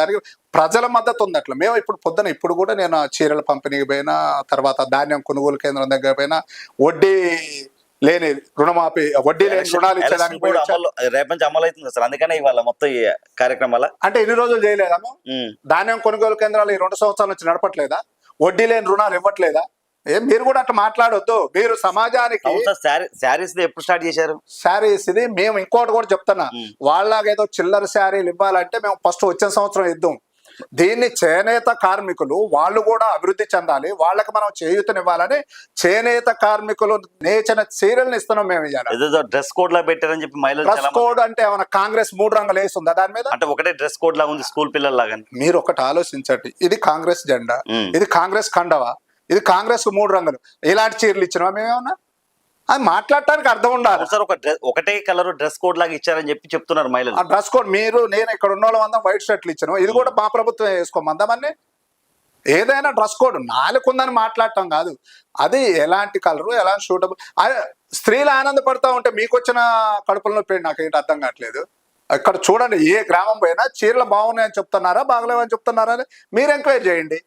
పోరాటానికి ప్రజల మద్దతు ఉంది. అట్లా మేము ఇప్పుడు కూడా నేను చీరల పంపిణీకి పోయినా, తర్వాత ధాన్యం కొనుగోలు కేంద్రం దగ్గర పోయినా, వడ్డీ లేని రుణమాఫీ, వడ్డీ లేని రుణాలు ఇచ్చేదానికి పోయి వచ్చాను. రేపు నుంచి అమలు అవుతుంది సార్, అందుకనే ఇవాళ మొత్తం ఈ కార్యక్రమాల అంటే ఎన్ని రోజులు చేయలేదాము? ధాన్యం కొనుగోలు కేంద్రాలు ఈ 2 సంవత్సరాల నుంచి నడపట్లేదా? వడ్డీ లేని రుణాలు ఇవ్వట్లేదా? మీరు కూడా అట్లా మాట్లాడొద్దు. మీరు సమాజానికి శారీస్ ఎప్పుడు స్టార్ట్ చేశారు? శారీస్ ఇది మేము ఇంకోటి కూడా చెప్తున్నా, వాళ్ళగా ఏదో చిల్లర శారీలు ఇవ్వాలంటే మేము ఫస్ట్ వచ్చిన సంవత్సరం ఇద్దాం. దీన్ని చేనేత కార్మికులు వాళ్ళు కూడా అభివృద్ధి చెందాలి, వాళ్ళకి మనం చేయూతనివ్వాలని చేనేత కార్మికులు నేచిన చీరలను ఇస్తున్నాం మేము. ఇవాళ డ్రెస్ కోడ్ లా పెట్టారని చెప్పి మహిళలు, డ్రెస్ కోడ్ అంటే ఏమైనా కాంగ్రెస్ 3 రంగులు వేస్తుందా దాని మీద? అంటే ఒకటే డ్రెస్ కోడ్ లా ఉంది స్కూల్ పిల్లల లాగా. మీరు ఒకటి ఆలోచించండి, ఇది కాంగ్రెస్ జెండా, ఇది కాంగ్రెస్ కండవా, ఇది కాంగ్రెస్ 3 రంగులు, ఇలాంటి చీరలు ఇచ్చినా మేమేమన్నా? అది మాట్లాడటానికి అర్థం ఉండాలి సార్. ఒకటే కలర్ డ్రెస్ కోడ్ లాగా ఇచ్చారని చెప్పి చెప్తున్నారు మహిళలు. ఆ డ్రెస్ కోడ్ నేను ఇక్కడ ఉన్న వాళ్ళందరం వైట్ షర్ట్లు ఇచ్చాను, ఇది కూడా మా ప్రభుత్వం వేసుకోమందామని. ఏదైనా డ్రెస్ కోడ్ నాలుగుందని మాట్లాడటం కాదు, అది ఎలాంటి కలరు, ఎలాంటి సూటబుల్. స్త్రీలు ఆనందపడతా ఉంటే మీకు వచ్చిన కడుపులో పెళ్ళి నాకేంటి అర్థం కావట్లేదు. ఇక్కడ చూడండి, ఏ గ్రామం పోయినా చీరలు బాగున్నాయని చెప్తున్నారా, బాగలేవని చెప్తున్నారా అని మీరు ఎంక్వైరీ చేయండి.